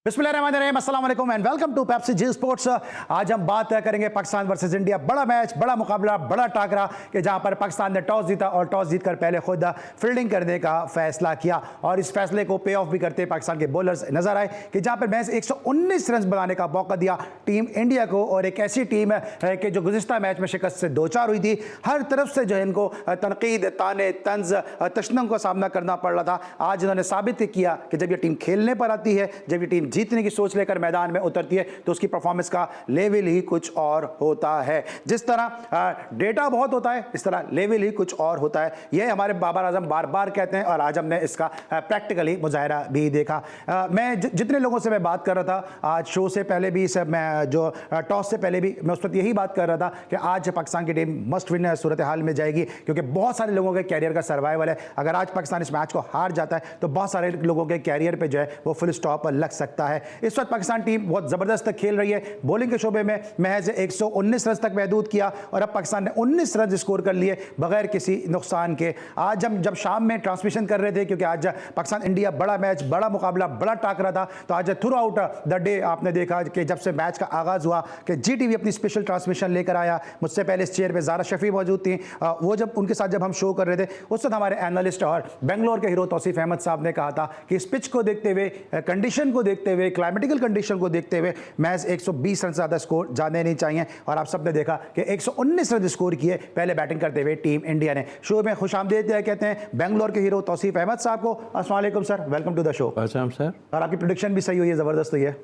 बिस्मिल्लाहिर्रहमानिर्रहीम, अस्सलाम वालेकुम and welcome to Pepsi G sports. आज हम बात करेंगे पाकिस्तान वर्सेस इंडिया। बड़ा मैच, बड़ा मुकाबला, बड़ा टाकरा कि जहां पर पाकिस्तान ने टॉस जीता और टॉस जीतकर पहले खुद फील्डिंग करने का फैसला किया और इस फैसले को पे ऑफ भी करते पाकिस्तान के बॉलर्स नजर आए कि जहां पर मैच 119 रन बनाने का मौका दिया टीम इंडिया को। और एक ऐसी टीम है कि जो गुज़िश्ता मैच में शिकस्त से दो चार हुई थी, हर तरफ से जो है इनको तनकीद, ताने, तंज, तशनम का सामना करना पड़ रहा था। आज इन्होंने साबित किया कि जब ये टीम खेलने पर आती है, जब ये टीम जीतने की सोच लेकर मैदान में उतरती है, तो उसकी परफॉर्मेंस का लेवल ही कुछ और होता है। जिस तरह डेटा बहुत होता है, इस तरह लेवल ही कुछ और होता है। यह हमारे बाबर आजम बार बार कहते हैं और आज हमने इसका प्रैक्टिकली मुजाहिरा भी देखा। मैं जितने लोगों से मैं बात कर रहा था आज शो से पहले भी, मैं जो टॉस से पहले भी, मैं उस वक्त यही बात कर रहा था कि आज पाकिस्तान की टीम मस्ट विन सूरत हाल में जाएगी, क्योंकि बहुत सारे लोगों के कैरियर का सर्वाइवल है। अगर आज पाकिस्तान इस मैच को हार जाता है तो बहुत सारे लोगों के कैरियर पे जो है वो फुल स्टॉप लग सकता है। इस वक्त पाकिस्तान टीम बहुत ज़बरदस्त खेल रही है। बॉलिंग के शोबे में महज 119 रन तक महदूद किया और अब पाकिस्तान ने 19 रन स्कोर कर लिए बगैर किसी नुकसान के। आज हम जब शाम में ट्रांसमिशन कर रहे थे, क्योंकि आज पाकिस्तान इंडिया बड़ा मैच, बड़ा मुकाबला, बड़ा टाकरा था, तो आज थ्रू आउट द डे आपने देखा कि जब से मैच का आगाज़ हुआ कि GTV अपनी स्पेशल ट्रांसमिशन लेकर आया। मुझसे पहले इस चेयर पर ज़ारा शफी मौजूद थी। वो जब उनके साथ जब हम शो कर रहे थे, उस वक्त हमारे एनालिस्ट और बेंगलोर के हीरो तौसीफ अहमद साहब ने कहा था कि इस पिच को देखते हुए, कंडीशन को देखते हुए, क्लाइमेटिकल कंडीशन को देखते हुए मैच 120 रन से ज़्यादा स्कोर जाने नहीं चाहिए। और आप सब ने देखा कि 119 रन स्कोर किए पहले बैटिंग करते हुए टीम इंडिया ने। शो में खुशामदीद कहते हैं बेंगलोर के हीरो तौसीफ अहमद साहब को। अस्सलाम वालेकुम sir, welcome to the show. Sir, और आपकी प्रेडिक्शन भी सही हुई है, ज़बरदस्त हुई है।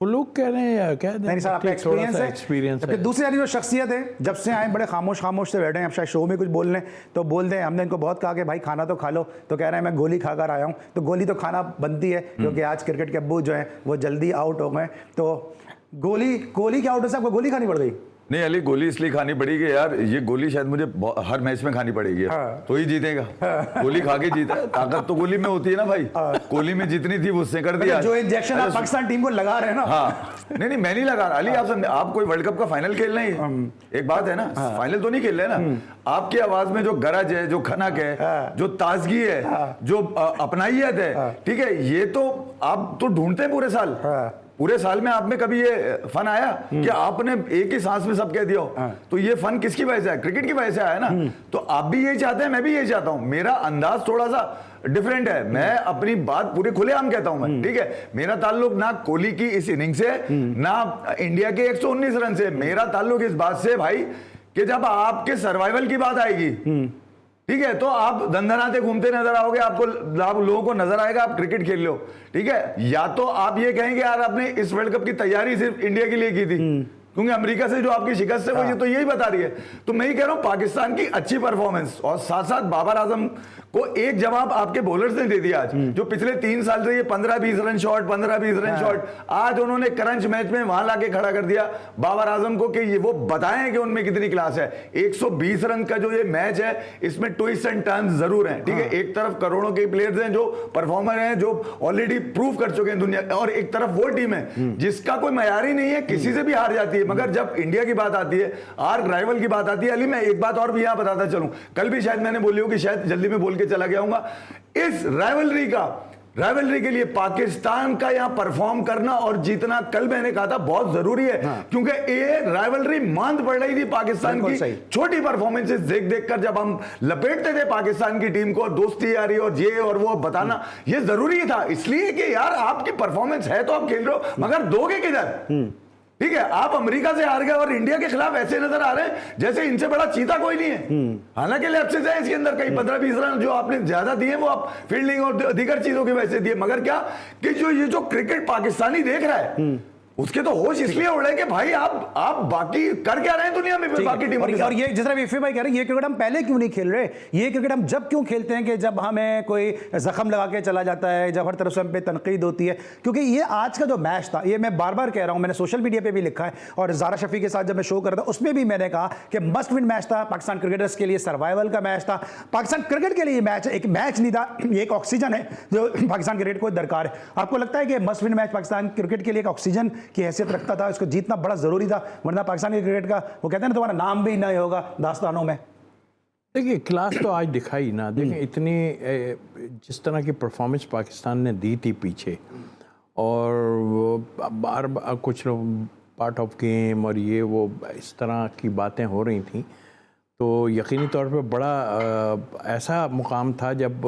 वो लोग कह रहे हैं क्या नहीं सर, आपका एक्सपीरियंस है। दूसरी वाली जो शख्सियत है, जब से आए बड़े खामोश से बैठे हैं। अब शायद शो में कुछ बोल लें तो बोल दें। हमने इनको बहुत कहा कि भाई खाना तो खा लो, तो कह रहे हैं मैं गोली खाकर आया हूँ। तो गोली तो खाना बनती है, क्योंकि आज क्रिकेट के अब्बू जो हैं वो जल्दी आउट हो गए। तो गोली के आउट से आपको गोली खानी पड़ गई? नहीं अली, गोली इसलिए खानी पड़ेगी यार, ये गोली शायद मुझे हर मैच में खानी पड़ेगी। हाँ। तो ही जीतेगा। गोली खा के जीता। ताकत तो गोली में होती है ना भाई। गोली में जितनी थी उससे कर दिया। जो इंजेक्शन आप पाकिस्तान टीम को लगा रहे हैं ना। हाँ, नहीं मैं नहीं लगा रहा अली। आप कोई वर्ल्ड कप का फाइनल खेल रहे हैं, एक बात है ना, फाइनल तो नहीं खेल रहे ना। आपकी आवाज में जो गरज है, जो खनक है, जो ताजगी है, जो अपनाइयत है, ठीक है, ये तो आप तो ढूंढते हैं पूरे साल। पूरे साल में आप में कभी ये फन आया कि आपने एक ही सांस में सब कह दिया हो? तो ये फन किसकी वजह से है? क्रिकेट की वजह से आया ना। तो आप भी यही चाहते हैं, मैं भी यही चाहता हूं। मेरा अंदाज थोड़ा सा डिफरेंट है। मैं अपनी बात पूरी खुलेआम कहता हूं मैं, ठीक है। मेरा ताल्लुक ना कोहली की इस इनिंग से, ना इंडिया के 119 रन से। मेरा ताल्लुक इस बात से भाई कि जब आपके सर्वाइवल की बात आएगी, ठीक है, तो आप दंदनाते घूमते नजर आओगे, आपको लोगों को नजर आएगा आप क्रिकेट खेल लो, ठीक है। या तो आप ये कहेंगे यार आपने इस वर्ल्ड कप की तैयारी सिर्फ इंडिया के लिए की थी, क्योंकि अमेरिका से जो आपकी शिकस्त है वो ये तो यही बता रही है। तो मैं ही कह रहा हूं पाकिस्तान की अच्छी परफॉर्मेंस और साथ साथ बाबर आजम को एक जवाब आपके बॉलर्स ने दे दिया आज, जो पिछले 3 साल से ये 15-20 रन शॉट, 15-20 रन शॉट, आज उन्होंने क्रंच मैच में वहां लाके खड़ा कर दिया बाबर आजम को कि ये वो बताएं कि उनमें कितनी क्लास है। 120 रन का जो ये मैच है, इसमें ट्विस्ट एंड टर्न्स जरूर हैं, ठीक है। एक तरफ करोड़ों के प्लेयर्स हैं जो परफॉर्मर हैं, जो ऑलरेडी प्रूव कर चुके हैं दुनिया, और एक तरफ वो टीम है जिसका कोई मयार ही नहीं है, किसी से भी हार जाती है। मगर जब इंडिया की बात आती है, आर्क राइवल की बात आती है, अली मैं एक बात और भी यहां बताता चलूं, कल भी शायद मैंने बोली हो कि शायद जल्दी में बोल के चला गया हूंगा। इस राइवलरी के लिए पाकिस्तान का यहां परफॉर्म करना और जीतना, कल मैंने कहा था, बहुत जरूरी है। क्योंकि ये राइवलरी मांद पड़ रही थी पाकिस्तान की छोटी परफॉर्मेंसेस देख कर। जब हम लपेटते थे पाकिस्तान की टीम को, दोस्ती यारी और ये और वो बताना ये जरूरी था, इसलिए कि यार आपकी परफॉर्मेंस है तो आप खेल रहे हो, मगर दोगे किधर? ठीक है, आप अमेरिका से हार गए और इंडिया के खिलाफ ऐसे नजर आ रहे हैं जैसे इनसे बड़ा चीता कोई नहीं है। हालांकि लैप्सेस है इसके अंदर, कई 15-20 रन जो आपने ज्यादा दिए वो आप फील्डिंग और दीगर चीजों की वजह से दिए। मगर क्या कि ये जो क्रिकेट पाकिस्तानी देख रहा है, उसके तो होश इसलिए उड़ रहे हैं कि भाई आप बाकी कर क्या रहे हैं दुनिया में बाकी टीमों के साथ। और ये जिस तरह वीफी भाई कह रहे हैं, ये क्रिकेट हम पहले क्यों नहीं खेल रहे? ये क्रिकेट हम जब क्यों खेलते हैं कि जब हमें कोई जख्म लगा के चला जाता है, जब हर तरफ से हम पे तनकीद होती है। क्योंकि ये आज का जो मैच था, ये मैं बार बार कह रहा हूं, मैंने सोशल मीडिया पे भी लिखा है और ज़ारा शफी के साथ जब मैं शो कर रहा था उसमें भी मैंने कहा कि मस्ट विन मैच था पाकिस्तान क्रिकेटर्स के लिए, सर्वाइवल का मैच था। पाकिस्तान क्रिकेट के लिए मैच एक मैच नहीं था, ये एक ऑक्सीजन है जो पाकिस्तान क्रिकेट को दरकार है। आपको लगता है कि must win match Pakistan cricket के लिए एक ऑक्सीजन की हैसियत रखता था, इसको जीतना बड़ा जरूरी था, वरना पाकिस्तान के क्रिकेट का वो कहते हैं ना तुम्हारा नाम भी नहीं होगा दास्तानों में। देखिए क्लास तो आज दिखाई ना, देखें इतनी जिस तरह की परफॉर्मेंस पाकिस्तान ने दी थी पीछे, और बार बार कुछ पार्ट ऑफ गेम और ये वो इस तरह की बातें हो रही थी। तो यकीनी तौर पे बड़ा ऐसा मुकाम था जब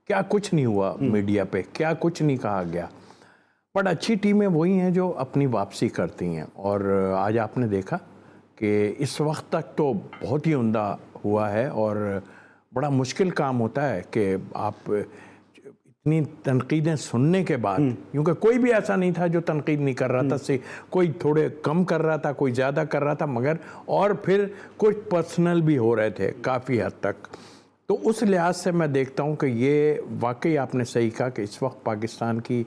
क्या कुछ नहीं हुआ मीडिया पे, क्या कुछ नहीं कहा गया। बट अच्छी टीमें वही हैं जो अपनी वापसी करती हैं, और आज आपने देखा कि इस वक्त तक तो बहुत ही उम्दा हुआ है, और बड़ा मुश्किल काम होता है कि आप इतनी तनकीदें सुनने के बाद, क्योंकि कोई भी ऐसा नहीं था जो तनकीद नहीं कर रहा था, से कोई थोड़े कम कर रहा था, कोई ज़्यादा कर रहा था, मगर और फिर कुछ पर्सनल भी हो रहे थे काफ़ी हद तक। तो उस लिहाज से मैं देखता हूँ कि ये वाकई आपने सही कहा कि इस वक्त पाकिस्तान की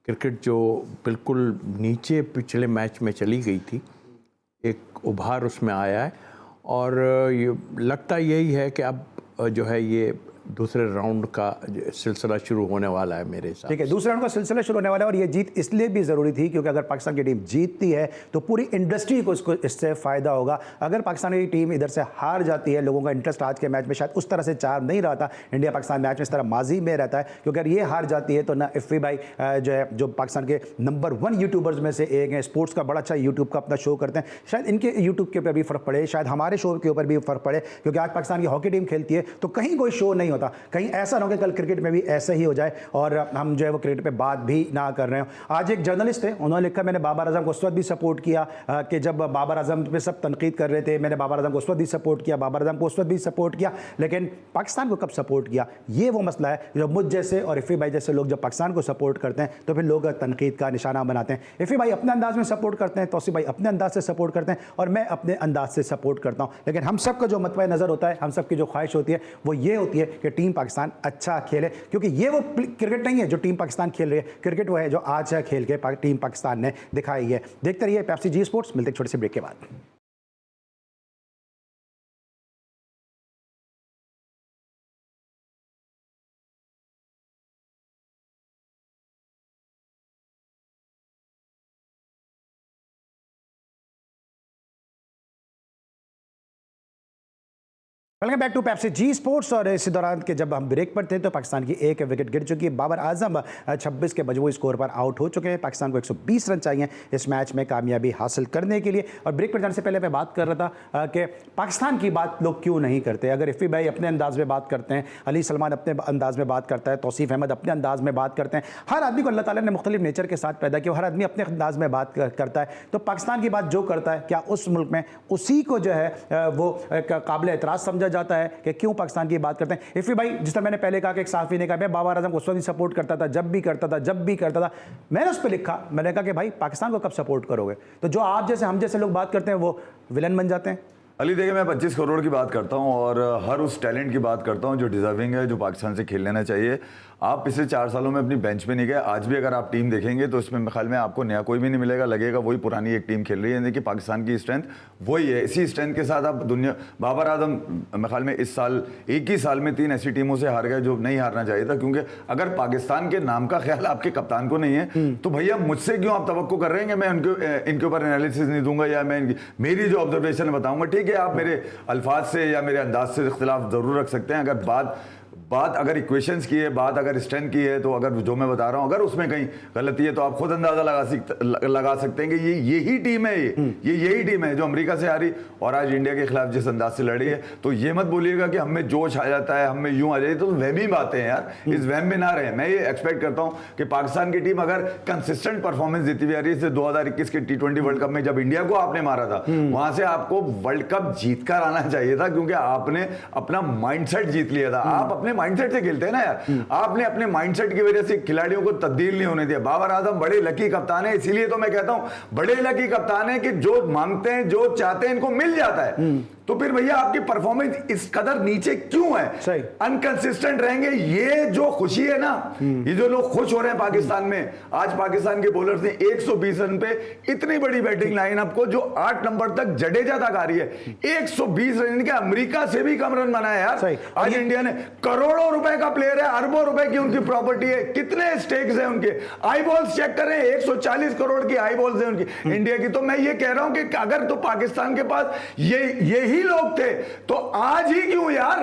क्रिकेट जो बिल्कुल नीचे पिछले मैच में चली गई थी, एक उभार उसमें आया है, और ये लगता यही है कि अब जो है ये दूसरे राउंड का सिलसिला शुरू होने वाला है मेरे हिसाब से। ठीक है, दूसरे राउंड का सिलसिला शुरू होने वाला है, और ये जीत इसलिए भी ज़रूरी थी क्योंकि अगर पाकिस्तान की टीम जीतती है तो पूरी इंडस्ट्री को इससे फ़ायदा होगा। अगर पाकिस्तान की टीम इधर से हार जाती है, लोगों का इंटरेस्ट आज के मैच में शायद उस तरह से चार्म नहीं रहा था, इंडिया पाकिस्तान मैच में इस तरह माजी में रहता है, क्योंकि अगर ये हार जाती है तो ना इफ़ी भाई जो है, जो पाकिस्तान के नंबर 1 यूट्यूबर्स में से एक हैं, स्पोर्ट्स का बड़ा अच्छा यूट्यूब का अपना शो करते हैं, शायद इनके यूट्यूब के ऊपर भी फ़र्क पड़े, शायद हमारे शो के ऊपर भी फ़र्क पड़े, क्योंकि आज पाकिस्तान की हॉकी टीम खेलती है तो कहीं कोई शो नहीं होता, कहीं ऐसा ना हो कि कल क्रिकेट में भी ऐसा ही हो जाए और हम जो है वो क्रिकेट पे बात भी ना कर रहे हो। आज एक जर्नलिस्ट थे, उन्होंने लिखा मैंने बाबर आजम को उस वक्त भी सपोर्ट किया कि जब बाबर आजम पे सब तनकीद कर रहे थे, मैंने बाबर आजम को उस वक्त भी सपोर्ट किया, बाबर आजम को उस वक्त भी सपोर्ट किया, लेकिन पाकिस्तान को कब सपोर्ट किया, ये वो मसला है। जब मुझ जैसे और इफ़ी भाई जैसे लोग जब पाकिस्तान को सपोर्ट करते हैं तो फिर लोग तनकीद का निशाना बनाते हैं। इफ़ी भाई अपने अंदाज में सपोर्ट करते हैं, तौसीफ भाई अपने अंदाज से सपोर्ट करते हैं, और मैं अपने अंदाज से सपोर्ट करता हूँ, लेकिन हम सब का जो मतवा नज़र होता है, हम सब की जो ख्वाहिश होती है वो ये होती है कि टीम पाकिस्तान अच्छा खेले, क्योंकि ये वो क्रिकेट नहीं है जो टीम पाकिस्तान खेल रही है, क्रिकेट वो है जो आज खेल के टीम पाकिस्तान ने दिखाई है। देखते रहिए पेप्सी जी स्पोर्ट्स, मिलते हैं छोटे से ब्रेक के बाद। Welcome back to Pepsi G sports. और इसी दौरान के जब हम ब्रेक पर थे तो पाकिस्तान की एक विकेट गिर चुकी है, बाबर आजम 26 के मजमूई स्कोर पर आउट हो चुके हैं। पाकिस्तान को 120 रन चाहिए इस मैच में कामयाबी हासिल करने के लिए। और ब्रेक पर जाने से पहले मैं बात कर रहा था कि पाकिस्तान की बात लोग क्यों नहीं करते। अगर इफ़ी भाई अपने अंदाज में बात करते हैं, अली सलमान अपने अंदाज में बात करता है, तौसीफ अहमद अपने अंदाज में बात करते हैं, हर आदमी को अल्लाह ताला ने मुख्तलिफ नेचर के साथ पैदा किया, हर आदमी अपने अंदाज में बात करता है, तो पाकिस्तान की बात जो करता है क्या उस मुल्क में उसी को जो है वो काबिल एतराज़ समझा जाता है कि क्यों पाकिस्तान की बात करते हैं। इफ़ी भाई जिस तरह मैंने पहले कहा कि एक साफ़ी ने कहा मैं बाबर आजम को उस वक्त सपोर्ट करता था, जब भी करता था, मैंने उस पर लिखा, मैंने कहा कि भाई पाकिस्तान को कब सपोर्ट करोगे, तो जो आप जैसे हम जैसे लोग बात करते हैं वो विलन बन जाते हैं। अली देखिए, मैं 25 करोड़ की बात करता हूँ और हर उस टैलेंट की बात करता हूँ जो डिजर्विंग है, जो पाकिस्तान से खेल लेना चाहिए। आप पिछले 4 सालों में अपनी बेंच पे नहीं गए, आज भी अगर आप टीम देखेंगे तो इसमें मेरे ख्याल में आपको नया कोई भी नहीं मिलेगा, लगेगा वही पुरानी एक टीम खेल रही है। देखिए पाकिस्तान की स्ट्रेंथ वही है, इसी स्ट्रेंथ के साथ आप दुनिया, बाबर आजम मेरे ख्याल में इस साल एक ही साल में 3 ऐसी टीमों से हार गए जो नहीं हारना चाहिए था, क्योंकि अगर पाकिस्तान के नाम का ख्याल आपके कप्तान को नहीं है तो भैया मुझसे क्यों आप तवक्को कर रहे हैं कि मैं इनके ऊपर एनालिसिस नहीं दूंगा या मैं मेरी जो ऑब्जर्वेशन बताऊंगा। ठीक है, आप मेरे अल्फाज से या मेरे अंदाज से इख्तिलाफ जरूर रख सकते हैं, अगर बात अगर इक्वेशंस की है, बात अगर स्ट्रेंथ की है, तो अगर जो मैं बता रहा हूं अगर उसमें कहीं गलती है तो आप खुद अंदाजा लगा सकते हैं कि यही टीम है, यही टीम है जो अमेरिका से हारी और आज इंडिया के खिलाफ जिस अंदाज से लड़ी है। तो ये मत बोलिएगा कि हम में जोश आ जाता है, हम में यूं आ जाती है, तो वहमी बातें हैं यार, इस वहम में ना रहे। मैं ये एक्सपेक्ट करता हूं कि पाकिस्तान की टीम अगर कंसिस्टेंट परफॉर्मेंस देती हुई आ रही है, 2021 के T20 वर्ल्ड कप में जब इंडिया को आपने मारा था, वहां से आपको वर्ल्ड कप जीत कर आना चाहिए था, क्योंकि आपने अपना माइंडसेट जीत लिया था। आप अपने माइंडसेट से खेलते हैं ना यार, आपने अपने माइंडसेट की वजह से खिलाड़ियों को तब्दील नहीं होने दिया। बाबर आजम बड़े लकी कप्तान है, इसीलिए तो मैं कहता हूं बड़े लकी कप्तान है कि जो मांगते हैं, जो चाहते हैं, इनको मिल जाता है। तो फिर भैया आपकी परफॉर्मेंस इस कदर नीचे क्यों है, अनकंसिस्टेंट रहेंगे। ये जो खुशी है ना, ये जो लोग खुश हो रहे हैं पाकिस्तान में, आज पाकिस्तान के बॉलर्स ने 120 रन पे इतनी बड़ी बैटिंग लाइनअप को जो 8 नंबर तक जडेजा तक आ रही है, 120 रन के अमेरिका से भी कम रन बनाए यार। आज इंडिया ने करोड़ों रुपए का प्लेयर है, अरबों रुपए की उनकी प्रॉपर्टी है, कितने स्टेक्स है उनके, आई बॉल्स चेक करें, 140 करोड़ की आई बॉल्स है उनकी इंडिया की। तो मैं ये कह रहा हूं कि अगर तो पाकिस्तान के पास यही लोग थे तो आज ही क्यों यार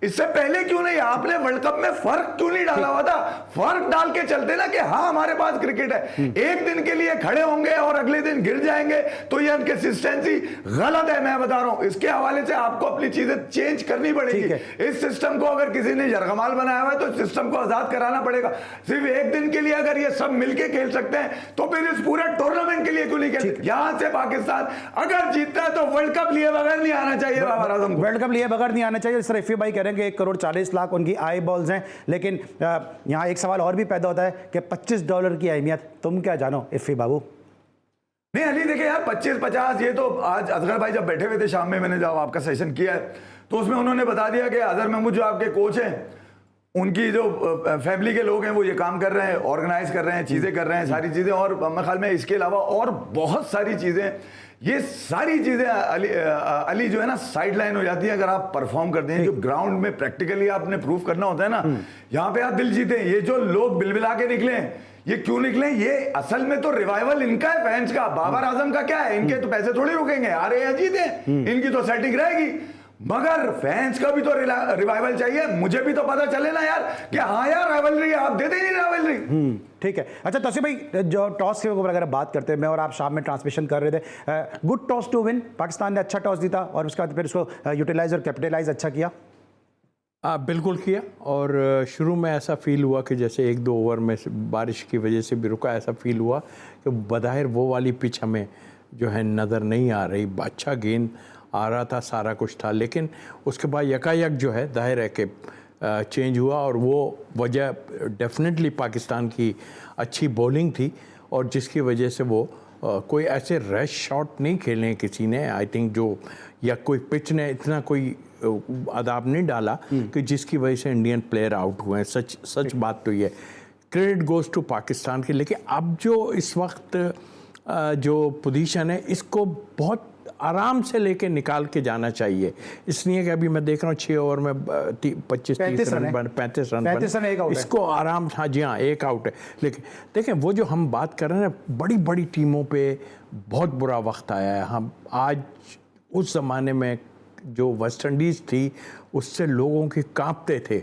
इससे पहले क्यों नहीं? आपने वर्ल्ड कप में फर्क क्यों नहीं डाला हुआ था? फर्क डाल के चलते ना कि हाँ हमारे पास क्रिकेट है। एक दिन के लिए खड़े होंगे और अगले दिन गिर जाएंगे तो ये कंसिस्टेंसी गलत है। मैं बता रहा हूं, इसके हवाले से आपको अपनी चीजें चेंज करनी पड़ेगी। इस सिस्टम को अगर किसी ने यरगमाल बनाया हुआ है तो सिस्टम को आजाद कराना पड़ेगा। सिर्फ एक दिन के लिए अगर ये सब मिलके खेल सकते हैं तो फिर इस पूरे टूर्नामेंट के लिए क्यों नहीं खेलते? यहां से पाकिस्तान अगर जीतता है तो वर्ल्ड कप लिए बगैर नहीं आना चाहिए। वर्ल्ड कप लिए बगैर नहीं आना चाहिए। इस तरह इफ़ी भाई कह रहे हैं कि 1 करोड़ 40 लाख उनकी आई बॉल्स हैं, लेकिन यहाँ एक सवाल और भी पैदा होता है कि $25 की अहमियत तुम क्या जानो इफ़ी बाबू? नहीं अली देखे यार, 25-50 ये तो आज असगर भाई जब बैठे हुए थे शाम में, मैंने जब आपका सेशन किया है तो उसमें उन्होंने बता दिया कि अजहर महमूद जो आपके कोच हैं उनकी जो फैमिली के लोग हैं वो ये काम कर रहे हैं, ऑर्गेनाइज कर रहे हैं, चीज़ें कर रहे हैं, सारी चीज़ें। और मेरे ख्याल में इसके अलावा और बहुत सारी चीज़ें, ये सारी चीज़ें अली जो है ना साइड लाइन हो जाती है अगर आप परफॉर्म करते हैं। जो ग्राउंड में प्रैक्टिकली आपने प्रूव करना होता है ना, यहाँ पे आप दिल जीते। ये जो लोग बिलबिला के निकले, ये क्यों निकले? ये असल में तो रिवाइवल इनका है, फैंस का। बाबर आजम का क्या है? इनके तो पैसे थोड़ी रुकेंगे, आ रहे हैं जीते, इनकी तो सेटिंग रहेगी। मगर फैंस का भी तो रिवाइवल चाहिए। मुझे भी तो पता चले ना यार कि हाँ यार राइवलरी है, आप देते ही नहीं राइवलरी। ठीक है। अच्छा तौसीफ भाई, जो टॉस के ऊपर अगर बात करते हैं, मैं और आप शाम में ट्रांसमिशन कर रहे थे, good toss to win, Pakistan ने अच्छा टॉस जीता और उसके बाद फिर उसको यूटिलाइज और कैपिटलाइज अच्छा किया। बिल्कुल किया। और शुरू में ऐसा फील हुआ कि जैसे 1-2 ओवर में बारिश की वजह से भी रुका। ऐसा फील हुआ कि बज़ाहिर वो वाली पिच हमें जो है नज़र नहीं आ रही। अच्छा गेंद आ रहा था, सारा कुछ था, लेकिन उसके बाद यकायक जो है जाहिर है कि चेंज हुआ। और वो वजह डेफिनेटली पाकिस्तान की अच्छी बॉलिंग थी और जिसकी वजह से वो कोई ऐसे रश शॉट नहीं खेले किसी ने, आई थिंक, जो या कोई पिच ने इतना कोई अदाब नहीं डाला कि जिसकी वजह से इंडियन प्लेयर आउट हुए हैं। सच बात तो ये, क्रेडिट गोज़ टू पाकिस्तान की। लेकिन अब जो इस वक्त जो पोजीशन है इसको बहुत आराम से लेके निकाल के जाना चाहिए। इसलिए कि अभी मैं देख रहा हूँ 6 ओवर में 25-30 रन बन, 35 रन एक आउट है। इसको आराम, हाँ जी हाँ, एक आउट है। लेकिन देखें वो जो हम बात कर रहे हैं ना, बड़ी बड़ी टीमों पे बहुत बुरा वक्त आया है। हम आज उस ज़माने में जो वेस्ट इंडीज़ थी उससे लोगों की कांपते थे।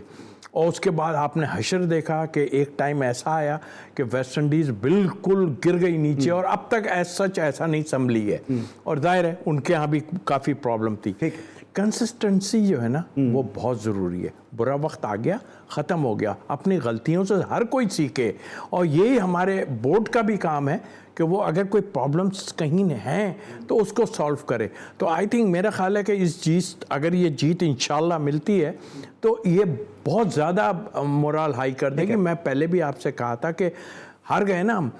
और उसके बाद आपने हशर देखा कि एक टाइम ऐसा आया कि वेस्ट इंडीज़ बिल्कुल गिर गई नीचे और अब तक ऐसा नहीं संभली है। और जाहिर है उनके यहाँ भी काफ़ी प्रॉब्लम थी। कंसिस्टेंसी जो है ना वो बहुत ज़रूरी है। बुरा वक्त आ गया, ख़त्म हो गया, अपनी गलतियों से हर कोई सीखे। और यही हमारे बोर्ड का भी काम है कि वो अगर कोई प्रॉब्लम्स कहीं हैं तो उसको सॉल्व करे। तो आई थिंक मेरा ख्याल है कि अगर ये जीत इंशाल्लाह मिलती है तो ये बहुत ज़्यादा मोरल हाई कर देगी। मैं पहले भी आपसे कहा था कि हार गए ना हम,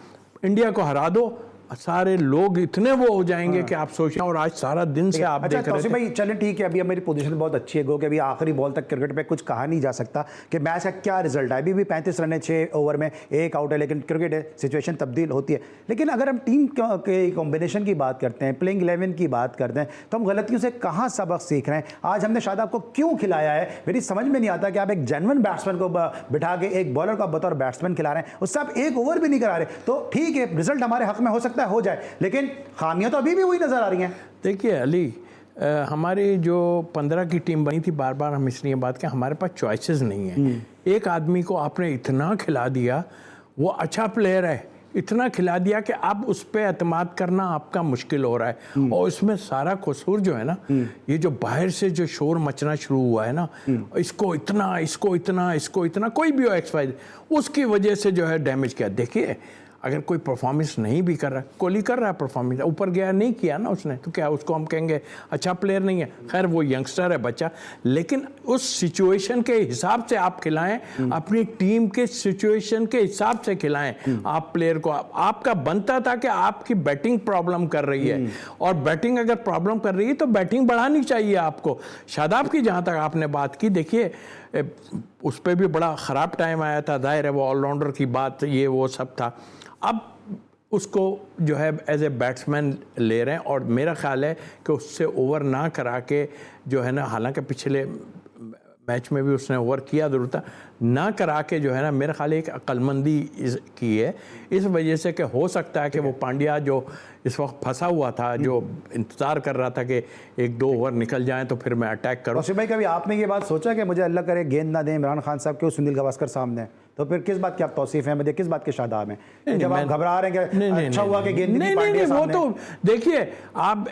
इंडिया को हरा दो, सारे लोग इतने वो हो जाएंगे कि आप सोचें। और आज सारा दिन से आप देख रहे थे। भाई चलें ठीक है, अभी मेरी पोजीशन बहुत अच्छी है, गो कि अभी आखिरी बॉल तक क्रिकेट पे कुछ कहा नहीं जा सकता कि मैच का क्या रिजल्ट है। अभी भी 35 रन है 6 ओवर में, 1 आउट है, लेकिन क्रिकेट है, सिचुएशन तब्दील होती है। लेकिन अगर हम टीम के कॉम्बिनेशन की बात करते हैं, प्लेइंग 11 की बात करते हैं, तो हम गलतियों से कहाँ सबक सीख रहे हैं? आज हमने शायद आपको क्यों खिलाया है, मेरी समझ में नहीं आता कि आप एक जेन्युइन बैट्समैन को बिठा के एक बॉलर को बतौर बैट्समैन खिला रहे हैं, उससे आप 1 ओवर भी नहीं करा रहे। तो ठीक है, रिजल्ट हमारे हक में हो सकता है, हो जाए, लेकिन खामियां तो अभी भी वही नजर आ रही हैं। देखिए अली, हमारी जो 15 की टीम बनी थी, बार बार हम इसलिए बात करें, हमारे पास चॉइसेस नहीं है। एक आदमी को आपने इतना खिला दिया, वो अच्छा प्लेयर है, इतना खिला दिया कि अब उस पर एतमाद करना आपका मुश्किल हो रहा है। और इसमें सारा कसूर जो है ना, ये जो बाहर से जो शोर मचना शुरू हुआ है ना, इसको इतना, इसको इतना, इसको इतना, कोई भी हो एक्सवाइज, उसकी वजह से जो है डैमेज किया। देखिए अगर कोई परफॉर्मेंस नहीं भी कर रहा, कोहली कर रहा है परफॉर्मेंस, ऊपर गया नहीं किया ना उसने, तो क्या उसको हम कहेंगे अच्छा प्लेयर नहीं है? खैर वो यंगस्टर है, बच्चा, लेकिन उस सिचुएशन के हिसाब से आप खिलाएं, अपनी टीम के सिचुएशन के हिसाब से खिलाएं। आप प्लेयर को, आपका बनता था कि आपकी बैटिंग प्रॉब्लम कर रही है, और बैटिंग अगर प्रॉब्लम कर रही है तो बैटिंग बढ़ानी चाहिए आपको। शादाब की जहाँ तक आपने बात की, देखिए उस पर भी बड़ा ख़राब टाइम आया था, जाहिर है वो ऑलराउंडर की बात, ये वो सब था। अब उसको जो है एज ए बैट्समैन ले रहे हैं, और मेरा ख्याल है कि उससे ओवर ना करा के जो है ना, हालांकि पिछले मैच में भी उसने ओवर किया जरूर था, ना करा के जो है ना, मेरे ख्याल एक अक्लमंदी की है इस वजह से कि हो सकता है कि वो पांड्या जो इस वक्त फंसा हुआ था, जो इंतज़ार कर रहा था कि 1-2 ओवर निकल जाएं तो फिर मैं अटैक करूं। तौसीफ भाई, कभी आपने ये बात सोचा कि मुझे अल्लाह करे गेंद ना दें इमरान खान साहब क्यों सुनील गावस्कर सामने, तो फिर किस बात की आप तौसीफ हैं, मुझे किस बात के शादाब हैं जब आप घबरा रहे हैं कि अच्छा हुआ कि गेंद नहीं पांड्या सामने? वो तो देखिए आप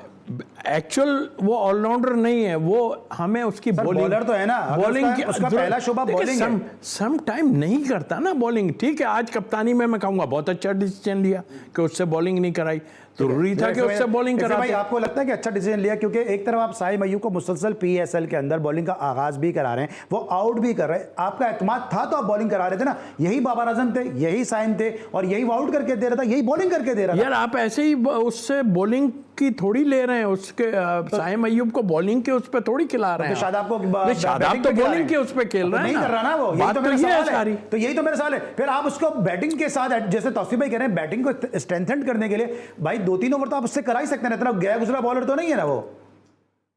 एक्चुअल वो ऑलराउंडर नहीं है, वो हमें उसकी बॉलर तो है ना, बॉलिंग उसका पहला शोभा बॉलिंग है। सम टाइम नहीं करता ना बॉलिंग। ठीक है, आज कप्तानी में मैं कहूंगा बहुत अच्छा डिसीजन लिया कि उससे बॉलिंग नहीं कराई, जरूरी था कि उससे बॉलिंग कराते। भाई आपको लगता है कि अच्छा डिसीजन लिया, क्योंकि एक तरफ आप साहिब अय्यूब को मुसलसल पीएसएल के अंदर बॉलिंग का आगाज भी करा रहे हैं, वो आउट भी कर रहे हैं, आपका एतमाद था तो आप बॉलिंग करा रहे थे ना। यही बाबर आजम थे, यही साइम थे, और यही वो आउट करके दे रहा था, यही बॉलिंग करके दे रहा था। यार आप ऐसे ही उससे बॉलिंग की थोड़ी ले रहे हैं, उसके साइम अय्यूब को बॉलिंग के उस पर थोड़ी खिला रहे हैं। तो शादाब तो बॉलिंग के उस पर खेल रहे हैं, नहीं कर रहा ना वो, यही तो मेरा सवाल है। तो यही तो मेरा सवाल है। फिर आप उसको बैटिंग के साथ, जैसे तौसीफ भाई कह रहे हैं, बैटिंग को स्ट्रेंथन करने के लिए भाई 2-3 ओवर तो आप उससे करा ही सकते हैं, इतना गया गुजरा बॉलर तो नहीं है ना वो।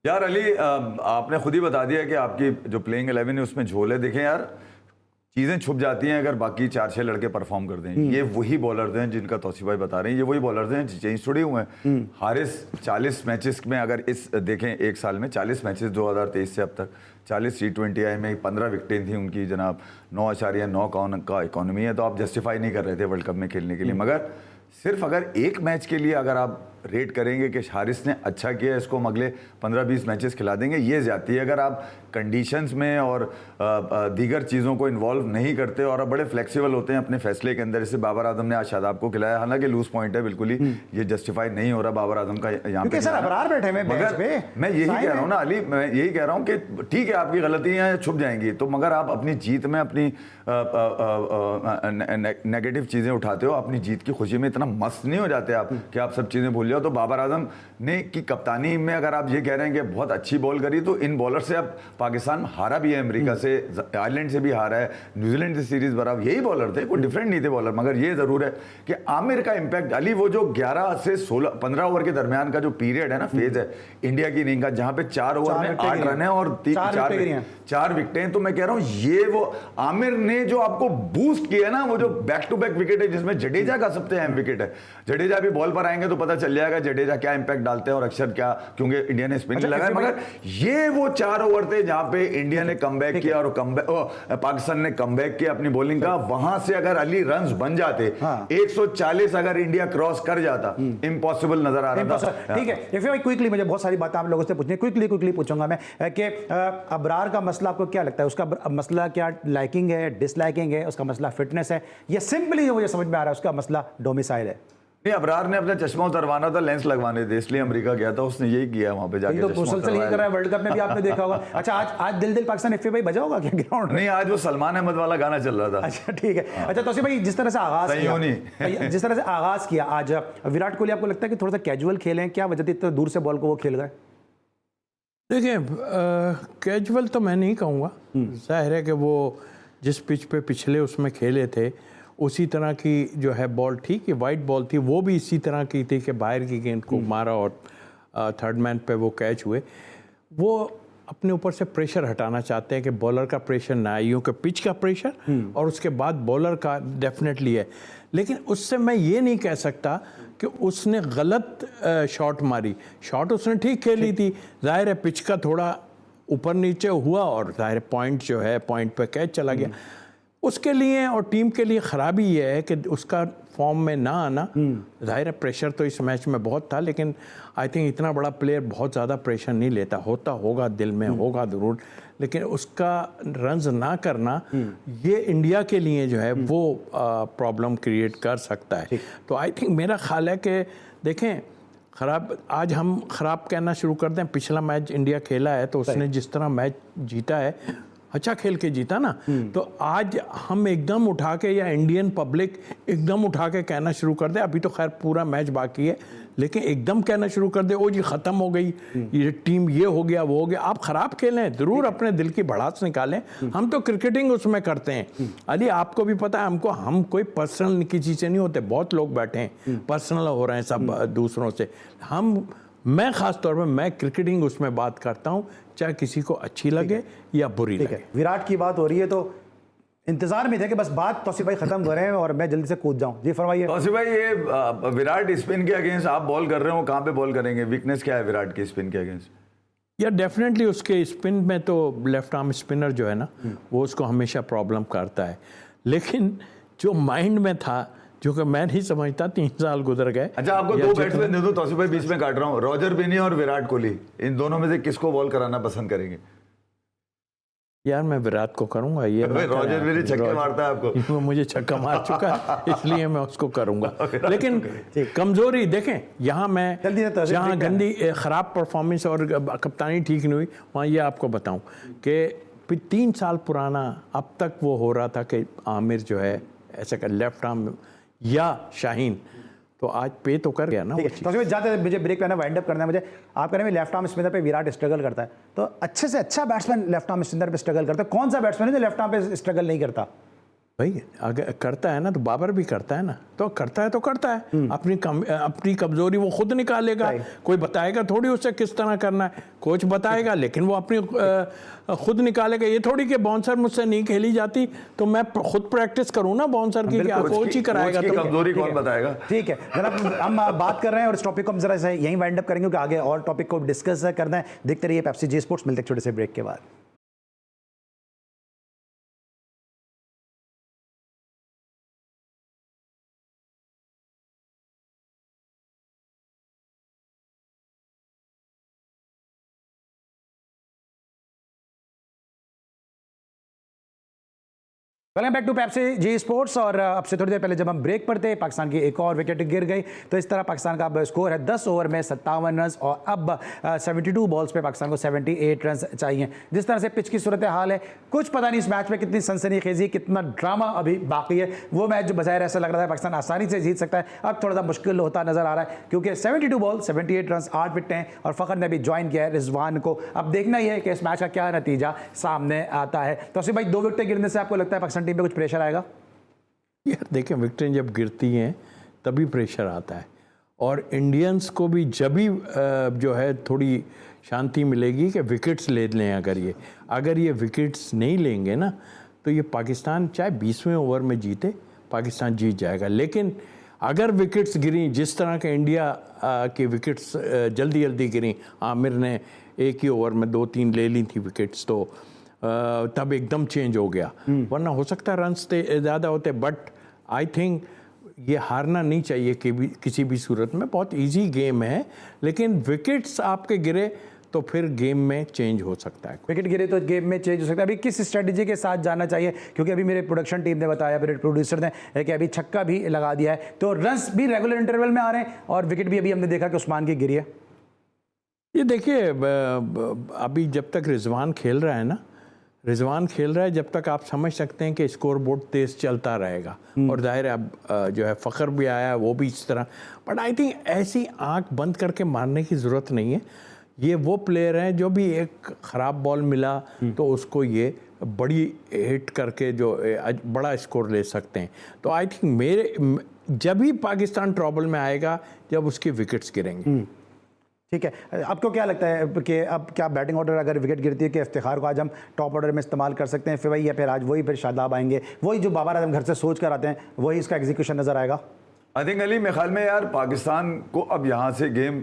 यार अली, आपने खुद ही बता दिया कि आपकी जो प्लेइंग 11 है उसमें झोल है। देखें यार, चीज़ें छुप जाती हैं अगर बाकी 4-6 लड़के परफॉर्म कर दें। ये वही बॉलर्स हैं जिनका तौसीफ भाई बता रहे हैं, ये वही बॉलर्स हैं चेंज थोड़े हुए हैं। हारिस 40 मैचेस में, अगर इस देखें एक साल में 40 मैचेस 2023 से अब तक 40 T20I में 15 विकेटें थी उनकी जनाब, 9.9 का इकोनॉमी है, तो आप जस्टिफाई नहीं कर रहे थे वर्ल्ड कप में खेलने के लिए। मगर सिर्फ अगर एक मैच के लिए अगर आप रेट करेंगे कि हारिस ने अच्छा किया, इसको हम अगले 15-20 मैचेस खिला देंगे, ये ज़्यादती है। अगर आप कंडीशंस में और दीगर चीज़ों को इन्वॉल्व नहीं करते और आप बड़े फ्लेक्सिबल होते हैं अपने फैसले के अंदर, जैसे बाबर आजम ने आज शादाब को खिलाया, हालांकि लूज पॉइंट है बिल्कुल ही, ये जस्टिफाई नहीं हो रहा बाबर आजम का यहाँ पे। सर अबरार बैठे हैं मगर मैं यही कह रहा हूँ ना अली, मैं यही कह रहा हूँ कि ठीक है आपकी गलतियाँ छुप जाएंगी, तो मगर आप अपनी जीत में अपनी नेगेटिव चीज़ें उठाते हो, अपनी जीत की खुशी में इतना मस्त नहीं हो जाते आप कि आप सब चीज़ें भूल जाओ। तो बाबर आजम ने की कप्तानी में अगर आप ये कह रहे हैं कि बहुत अच्छी बॉल करी, तो इन बॉलर से अब पाकिस्तान हारा भी है, अमेरिका से, आयरलैंड से भी हारा है, न्यूजीलैंड से सीरीज बरा, यही बॉलर थे, कोई डिफरेंट नहीं थे बॉलर। मगर ये ज़रूर है कि आमिर का इम्पैक्ट अली, वो जो 11 से 15 ओवर के दरमियान का जो पीरियड है ना, फेज है इंडिया की इनिंग का, जहाँ पे 4 ओवर में 8 रन है और 4 विकेटें, तो मैं कह रहा हूँ ये वो आमिर ने जो आपको बूस्ट किया ना, वो जो बैक टू बैक विकेट है, जिसमें जडेजा का सबसे अहम विकेट है। जडेजा भी बॉल पर आएंगे तो पता चल जाएगा जडेजा क्या इंपैक्ट डालते हैं और अक्षर क्या, क्योंकि इंडिया ने स्पिन लगाया। मगर ये वो 4 ओवर थे जहां पे इंडिया ने कमबैक किया और पाकिस्तान ने कमबैक किया अपनी बॉलिंग का। वहां से अगर अली रन्स बन जाते, 140 अगर इंडिया क्रॉस कर जाता, इम्पॉसिबल नजर आ रहा था। ठीक है भाई, क्विकली मुझे बहुत सारी बातें आप लोगों से पूछनी, क्विकली पूछूंगा मैं कि अबरार का मसला आपको क्या लगता है? उसका मसला क्या लाइकिंग है, डिसलाइकिंग है? उसका मसला फिटनेस है, या सिंपली जो मुझे समझ में आ रहा है उसका मसला डोमिसाइल है? नहीं, अबरार ने अपना चश्मा उतरवाना था, लेंस लगवाने थे, इसलिए अमेरिका गया था, उसने यही किया वहां पे जाके। तो मुसलसल यही कर रहा है, वर्ल्ड कप में भी आपने देखा होगा। अच्छा, आज दिल दिल पाकिस्तान एफए भाई बजा होगा क्या ग्राउंड? नहीं, आज वो सलमान अहमद वाला गाना चल रहा था। अच्छा ठीक है। अच्छा तौसीफ भाई, जिस तरह से आगाज किया आज विराट कोहली, आपको लगता है कि थोड़ा सा कैजुअल खेले, क्या वजह थी इतना दूर से बॉल को वो खेल गए? देखिए, कैजुअल तो मैं नहीं कहूँगा, जाहिर है कि वो जिस पिच पे पिछले उसमें खेले थे उसी तरह की जो है बॉल, ठीक है वाइट बॉल थी, वो भी इसी तरह की थी कि बाहर की गेंद को मारा और थर्ड मैन पे वो कैच हुए। वो अपने ऊपर से प्रेशर हटाना चाहते हैं कि बॉलर का प्रेशर ना आए, यूँ कि पिच का प्रेशर और उसके बाद बॉलर का डेफिनेटली है। लेकिन उससे मैं ये नहीं कह सकता कि उसने गलत शॉट मारी, शॉट उसने ठीक खेली थी, जाहिर है पिच का थोड़ा ऊपर नीचे हुआ और जाहिर पॉइंट जो है पॉइंट पे कैच चला गया। उसके लिए और टीम के लिए ख़राबी ये है कि उसका फॉर्म में ना आना, जाहिर है प्रेशर तो इस मैच में बहुत था, लेकिन आई थिंक इतना बड़ा प्लेयर बहुत ज़्यादा प्रेशर नहीं लेता, होता होगा दिल में होगा ज़रूर, लेकिन उसका रन्स ना करना ये इंडिया के लिए जो है वो प्रॉब्लम क्रिएट कर सकता है। तो आई थिंक मेरा ख्याल है कि देखें, ख़राब आज हम ख़राब कहना शुरू कर दें, पिछला मैच इंडिया खेला है तो उसने जिस तरह मैच जीता है, अच्छा खेल के जीता ना, तो आज हम एकदम उठा के या इंडियन पब्लिक एकदम उठा के कहना शुरू कर दे, अभी तो खैर पूरा मैच बाकी है, लेकिन एकदम कहना शुरू कर दे ओ जी ख़त्म हो गई ये टीम, ये हो गया वो हो गया। आप ख़राब खेलें, ज़रूर अपने दिल की भड़ास निकालें, हम तो क्रिकेटिंग उसमें करते हैं अली, आपको भी पता है, हम कोई पर्सनल किसी से नहीं होते, बहुत लोग बैठे हैं पर्सनल हो रहे हैं सब दूसरों से, हम मैं ख़ास तौर पर मैं क्रिकेटिंग उसमें बात करता हूँ, चाहे किसी को अच्छी लगे या बुरी ठीक लगे। है, विराट की बात हो रही है तो इंतजार में थे कि बस बात तौसीफ भाई खत्म करें और मैं जल्दी से कूद जाऊं। जी फरमाइए। तौसीफ भाई, ये विराट स्पिन के अगेंस्ट आप बॉल कर रहे हो, कहाँ पे बॉल करेंगे? वीकनेस क्या है विराट की स्पिन के अगेंस्ट? या डेफिनेटली उसके स्पिन में तो लेफ्ट आर्म स्पिनर जो है ना, वो उसको हमेशा प्रॉब्लम करता है। लेकिन जो माइंड में था, जो कि मैं नहीं समझता, 3 साल गुजर गए। अच्छा, आपको 2 बैट्समैन दे दो तौसीफ भाई, बीच में काट रहा हूँ, रॉजर बिनी और विराट कोहली, इन दोनों में से किसको बॉल कराना पसंद करेंगे? यार मैं विराट को करूंगा। ये रॉजर बिनी छक्के मारता है आपको? मुझे छक्का मार चुका है, इसलिए मैं उसको करूंगा। लेकिन कमजोरी देखें, यहाँ मैं जहाँ गंदी खराब परफॉर्मेंस और कप्तानी ठीक नहीं हुई, वहाँ ये आपको बताऊं कि 3 साल पुराना अब तक वो हो रहा था कि आमिर जो है ऐसा कर लेफ्ट आर्म या शाहीन, तो आज पे तो कर गया ना। तो जाते मुझे ब्रेक पे ना वाइंड अप करना है मुझे। आप कह रहे हैं लेफ्ट आर्म स्पिनर पे विराट स्ट्रगल करता है, तो अच्छे से अच्छा बैट्समैन लेफ्ट आर्म स्पिनर पे स्ट्रगल करता है, कौन सा बैट्समैन है जो लेफ्ट आर्म पे स्ट्रगल नहीं करता? भाई अगर करता है ना तो बाबर भी करता है ना, तो करता है अपनी कमजोरी वो खुद निकालेगा। कोई बताएगा थोड़ी उसे किस तरह करना है, कोच बताएगा, लेकिन वो अपनी खुद निकालेगा। ये थोड़ी कि बाउंसर मुझसे नहीं खेली जाती तो मैं खुद प्रैक्टिस करूँ ना बाउंसर की, क्या कोच ही कराएगा? तो कमजोरी कौन बताएगा? ठीक है जनाब, हम बात कर रहे हैं और इस टॉपिक को हम जरा यहीं वाइंड अप करेंगे, क्योंकि आगे और टॉपिक को डिस्कस करना है। देखते रहिए पेप्सी जी स्पोर्ट्स, मिलते हैं छोटे से ब्रेक के बाद। Welcome back to Pepsi G sports. और अब से थोड़ी देर पहले जब हम ब्रेक पर थे, पाकिस्तान की एक और विकेट गिर गई, तो इस तरह पाकिस्तान का अब स्कोर है 10 ओवर में 57 रन, और अब 72 बॉल्स पे पाकिस्तान को 78 रन चाहिए। जिस तरह से पिच की सूरत हाल है, कुछ पता नहीं इस मैच में कितनी सनसनीखेजी, कितना ड्रामा अभी बाकी है। वो मैच जो बजाय ऐसा लग रहा था पाकिस्तान आसानी से जीत सकता है, अब थोड़ा सा मुश्किल होता नजर आ रहा है, क्योंकि 72 बॉल 78 रन 8 विकेटें हैं, और फ़खर ने भी ज्वाइन किया है रिजवान को। अब देखना ही है कि इस मैच का क्या नतीजा सामने आता है। तो भाई 2 विकेटें गिरने से आपको लगता है पाकिस्तान टीम पे कुछ प्रेशर आएगा? यार देखें, विकेटें जब गिरती हैं तभी प्रेशर आता है, और इंडियंस को भी जब भी जो है थोड़ी शांति मिलेगी कि विकेट्स ले लें। अगर ये विकेट्स नहीं लेंगे ना, तो ये पाकिस्तान चाहे 20वें ओवर में जीते, पाकिस्तान जीत जाएगा। लेकिन अगर विकेट्स गिरी जिस तरह के इंडिया की विकेट्स जल्दी जल्दी गिरी, आमिर ने एक ही ओवर में 2-3 ले ली थी विकेट्स, तो तब एकदम चेंज हो गया। वरना हो सकता है रन्स ज़्यादा होते, बट आई थिंक ये हारना नहीं चाहिए किसी भी सूरत में। बहुत इजी गेम है, लेकिन विकेट्स आपके गिरे तो फिर गेम में चेंज हो सकता है। विकेट गिरे तो गेम में चेंज हो सकता है। अभी किस स्ट्रेटजी के साथ जाना चाहिए? क्योंकि अभी मेरे प्रोडक्शन टीम ने बताया, मेरे प्रोड्यूसर ने, कि अभी छक्का भी लगा दिया है, तो रन्स भी रेगुलर इंटरवल में आ रहे हैं, और विकेट भी अभी हमने देखा कि उस्मान की गिरी है। ये देखिए, अभी जब तक रिजवान खेल रहा है, जब तक आप समझ सकते हैं कि स्कोर बोर्ड तेज चलता रहेगा। और जाहिर है अब जो है फ़खर भी आया, वो भी इस तरह। बट आई थिंक ऐसी आंख बंद करके मारने की ज़रूरत नहीं है। ये वो प्लेयर हैं जो भी एक ख़राब बॉल मिला तो उसको ये बड़ी हिट करके जो बड़ा स्कोर ले सकते हैं। तो आई थिंक जब भी पाकिस्तान ट्रबल में आएगा जब उसके विकेट्स गिरेंगे। ठीक है, आपको क्या लगता है कि अब क्या बैटिंग ऑर्डर अगर विकेट गिरती है कि इफ्तिखार को आज हम टॉप ऑर्डर में इस्तेमाल कर सकते हैं फिर वही, या फिर आज वही फिर शादाब आएंगे, वही जो बाबर आजम घर से सोच कर आते हैं वही इसका एग्जीक्यूशन नज़र आएगा? आई थिंक अली, मेरे ख्याल में यार पाकिस्तान को अब यहाँ से गेम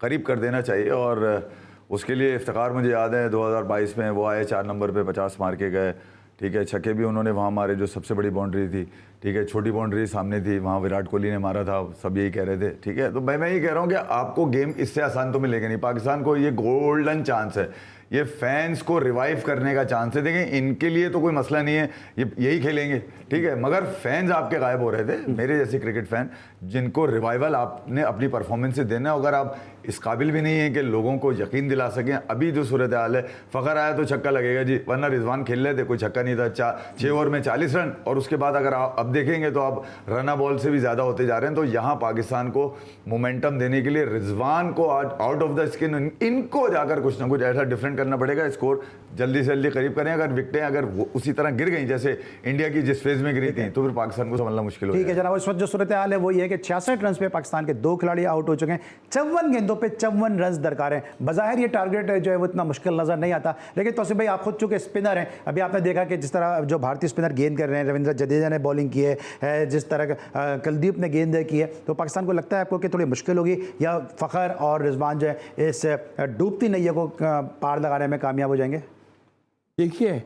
करीब कर देना चाहिए, और उसके लिए इफ्तिखार मुझे याद है 2022 में वो आए 4 नंबर पे 50 मार के गए। ठीक है, छक्के भी उन्होंने वहाँ मारे, जो सबसे बड़ी बाउंड्री थी। ठीक है, छोटी बाउंड्री सामने थी, वहाँ विराट कोहली ने मारा था, सब यही कह रहे थे। ठीक है, तो मैं ये कह रहा हूँ कि आपको गेम इससे आसान तो मिलेगा नहीं। पाकिस्तान को ये गोल्डन चांस है, ये फैंस को रिवाइव करने का चांस है। देखें, इनके लिए तो कोई मसला नहीं है, ये यही खेलेंगे। ठीक है, मगर फैंस आपके गायब हो रहे थे, मेरे जैसे क्रिकेट फैन, जिनको रिवाइवल आपने अपनी परफॉर्मेंस से देना। अगर आप इस काबिल भी नहीं है कि लोगों को यकीन दिला सकें, अभी जो सूरत हाल है, फ़खर आया तो छक्का लगेगा जी, वरना रिजवान खेल रहे थे, कोई छक्का नहीं था। 6 ओवर में 40 रन, और उसके बाद अगर आप अब अब देखेंगे तो अब रना बॉल से भी ज़्यादा होते जा रहे हैं। तो यहाँ पाकिस्तान को मोमेंटम देने के लिए रिजवान को आउट ऑफ द स्किन इनको जाकर कुछ ना कुछ ऐसा डिफरेंट करना पड़ेगा, स्कोर जल्दी से जल्दी करीब करें। अगर विकटें अगर उसी तरह गिर गई जैसे इंडिया की जिस फेज में गिरी थी तो फिर पाकिस्तान को संभलना मुश्किल हो ठीक है जनाब, इस वक्त जो सूरत हाल है वो ये है कि 66 रन पे पाकिस्तान के 2 खिलाड़ी आउट हो चुके हैं, 54 गेंदों पे 54 रन दरकार हैं। बज़ाहिर ये टारगेट जो है वो इतना मुश्किल नजर नहीं आता, लेकिन तौसीफ भाई आप खुद चूंकि स्पिनर हैं, अभी आपने देखा कि जिस तरह जो भारतीय स्पिनर गेंद कर रहे हैं, रविंद्र जडेजा ने बॉलिंग की है, जिस तरह कुलदीप ने गेंद की है, तो पाकिस्तान को लगता है आपको कि थोड़ी मुश्किल होगी या फ़खर और रिजवान जो है इस डूबती नैया को पार लगाने में कामयाब हो जाएंगे? देखिए,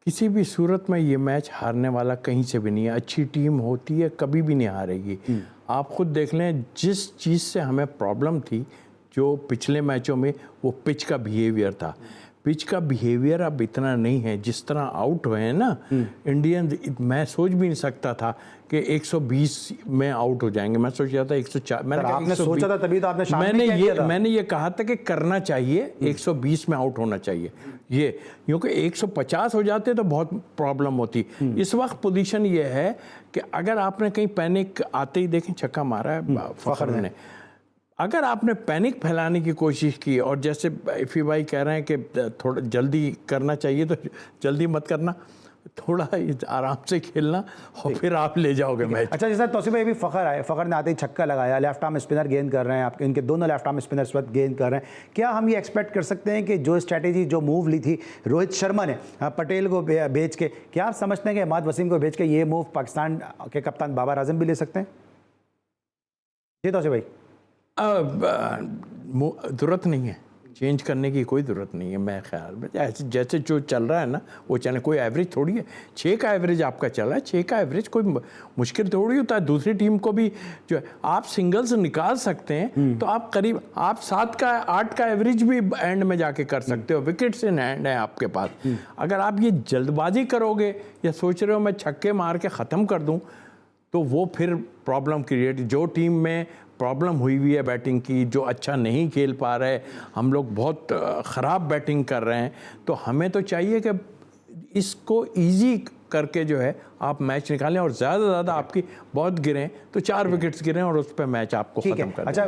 किसी भी सूरत में ये मैच हारने वाला कहीं से भी नहीं है। अच्छी टीम होती है कभी भी नहीं हारेगी। आप खुद देख लें, जिस चीज़ से हमें प्रॉब्लम थी जो पिछले मैचों में, वो पिच का बिहेवियर था। पिच का बिहेवियर अब इतना नहीं है। जिस तरह आउट हुए हैं ना इंडियन, मैं सोच भी नहीं सकता था कि 120 में आउट हो जाएंगे। मैं सोच रहा था 104। आपने सोचा था तभी तो आपने मैंने ये कहा था कि करना चाहिए 120 में आउट होना चाहिए ये, क्योंकि 150 हो जाते तो बहुत प्रॉब्लम होती। इस वक्त पोजीशन ये है कि अगर आपने कहीं पैनिक आते ही देखें छक्का मारा है फखर ने, अगर आपने पैनिक फैलाने की कोशिश की और जैसे इफ़ी भाई कह रहे हैं कि थोड़ा जल्दी करना चाहिए, तो जल्दी मत करना, थोड़ा आराम से खेलना और फिर आप ले जाओगे मैच। अच्छा, जैसा तौसीफ भाई भी फ़खर आए, फ़खर ने आते ही छक्का लगाया, लेफ्ट आर्म स्पिनर गेंद कर रहे हैं, आपके इनके दोनों लेफ्ट आर्म स्पिनर इस वक्त गेंद कर रहे हैं। क्या हम ये एक्सपेक्ट कर सकते हैं कि जो स्ट्रैटेजी, जो मूव ली थी रोहित शर्मा ने पटेल को भेज के, क्या आप समझते हैं कि अहमद वसीम को भेज के ये मूव पाकिस्तान के कप्तान बाबर आजम भी ले सकते हैं? जी तौसीफ भाई, ज़रूरत नहीं है चेंज करने की, कोई ज़रूरत नहीं है मेरे ख्याल में। ऐसे जैसे जो चल रहा है ना वो चले, कोई एवरेज थोड़ी है। 6 का एवरेज आपका चल रहा है, 6 का एवरेज कोई मुश्किल थोड़ी होता है। दूसरी टीम को भी जो है आप सिंगल्स निकाल सकते हैं, तो आप करीब आप 7 का 8 का एवरेज भी एंड में जाके कर सकते हो। विकेट्स इन हैंड है आपके पास। अगर आप ये जल्दबाजी करोगे या सोच रहे हो मैं छक्के मार के ख़त्म कर दूँ, तो वो फिर प्रॉब्लम क्रिएट। जो टीम में प्रॉब्लम हुई हुई है बैटिंग की, जो अच्छा नहीं खेल पा रहे, हम लोग बहुत ख़राब बैटिंग कर रहे हैं, तो हमें तो चाहिए कि इसको इजी करके जो है आप मैच निकालें और ज़्यादा से ज़्यादा आपकी बहुत गिरें तो 4 विकेट्स गिरें और उस पर मैच आपको ख़त्म कर। अच्छा,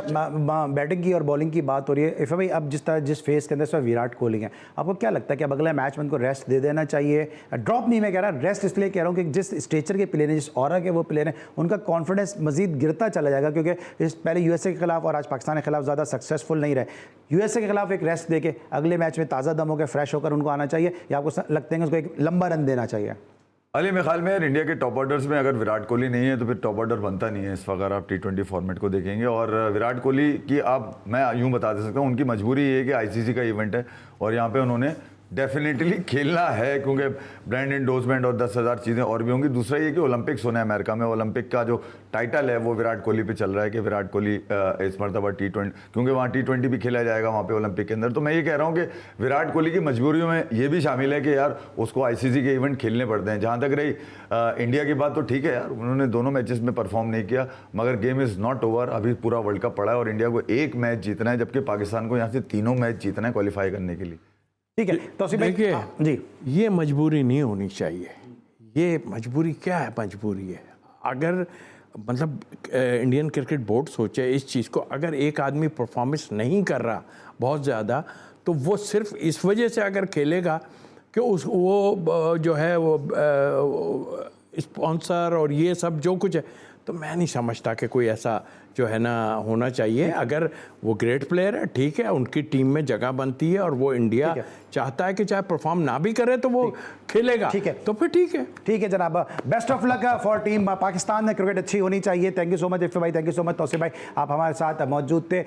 बैटिंग की और बॉलिंग की बात हो रही है इफ़ा भाई, अब जिस फेज़ के अंदर सर विराट कोहली हैं, आपको क्या लगता है कि अब अगला मैच में उनको रेस्ट दे देना चाहिए? ड्रॉप नहीं मैं कह रहा, रेस्ट इसलिए कह रहा हूँ कि जिस स्टेचर के प्लेयर हैं, जिस ऑरा के वो प्लेयर हैं, उनका कॉन्फिडेंस मजीद गिरता चला जाएगा, क्योंकि इस पहले यूएसए के खिलाफ और आज पाकिस्तान के खिलाफ ज़्यादा सक्सेसफुल नहीं रहे। यूएसए के खिलाफ एक रेस्ट दे के अगले मैच में ताज़ा दम होकर फ्रेश होकर उनको आना चाहिए, या आपको लगता है उसको एक लंबा रन देना चाहिए? अली मेरे ख्याल में यार इंडिया के टॉप ऑर्डर्स में अगर विराट कोहली नहीं है तो फिर टॉप ऑर्डर बनता नहीं है। इस वक्त आप T20 फॉर्मेट को देखेंगे और विराट कोहली की आप मैं यूँ बता दे सकता हूँ, उनकी मजबूरी ये है कि आईसीसी का इवेंट है और यहाँ पे उन्होंने डेफिनेटली खेलना है, क्योंकि ब्रांड इंडोर्समेंट और 10,000 चीज़ें और भी होंगी। दूसरा ये कि ओलंपिक्स होना है अमेरिका में, ओलंपिक का जो टाइटल है वो विराट कोहली पे चल रहा है कि विराट कोहली इस मरतबा T20, क्योंकि वहाँ T20 भी खेला जाएगा वहाँ पे ओलंपिक के अंदर। तो मैं ये कह रहा हूँ कि विराट कोहली की मजबूरियों में ये भी शामिल है कि यार उसको आईसीसी के इवेंट खेलने पड़ते हैं। जहाँ तक रही इंडिया की बात, तो ठीक है यार, उन्होंने दोनों मैचेस में परफॉर्म नहीं किया, मगर गेम इज़ नॉट ओवर। अभी पूरा वर्ल्ड कप पड़ा है और इंडिया को एक मैच जीतना है, जबकि पाकिस्तान को यहाँ से 3 मैच जीतना है क्वालिफाई करने के लिए। ठीक है, तो देखिए जी, ये मजबूरी नहीं होनी चाहिए। ये मजबूरी क्या है? मजबूरी है अगर मतलब इंडियन क्रिकेट बोर्ड सोचे इस चीज़ को, अगर एक आदमी परफॉर्मेंस नहीं कर रहा बहुत ज़्यादा, तो वो सिर्फ इस वजह से अगर खेलेगा कि वो जो है वो स्पॉन्सर और ये सब जो कुछ है, तो मैं नहीं समझता कि कोई ऐसा जो है ना होना चाहिए। अगर वो ग्रेट प्लेयर है, ठीक है, उनकी टीम में जगह बनती है और वो इंडिया चाहता है कि चाहे परफॉर्म ना भी करे तो वो खेलेगा, ठीक है, तो फिर ठीक है जनाब। Best of luck for team Pakistan में, क्रिकेट अच्छी होनी चाहिए। Thank you so much Iffi भाई, thank you so much Tauseef भाई, आप हमारे साथ मौजूद थे।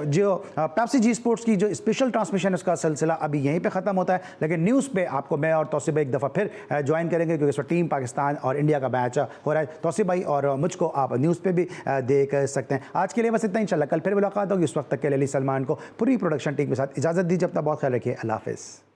जो पेप्सी जी स्पोर्ट्स की जो स्पेशल ट्रांसमिशन उसका सिलसिला अभी यहीं पर ख़त्म होता है, लेकिन न्यूज़ पे आपको मैं और तौसीफ भाई एक दफ़ा फिर ज्वाइन करेंगे, क्योंकि इस वक्त टीम पाकिस्तान और इंडिया का मैच हो रहा है। तौसीफ भाई और मुझको आप न्यूज़ पे भी देख सकते हैं। आज के लिए बस इतना, इंशाल्लाह कल फिर मुलाकात होगी। उस वक्त तक के लिए अली सलमान को पूरी प्रोडक्शन टीम के साथ इजाज़त दीजिए। अपना बहुत ख्याल रखिए। अल्लाह हाफ़िज़।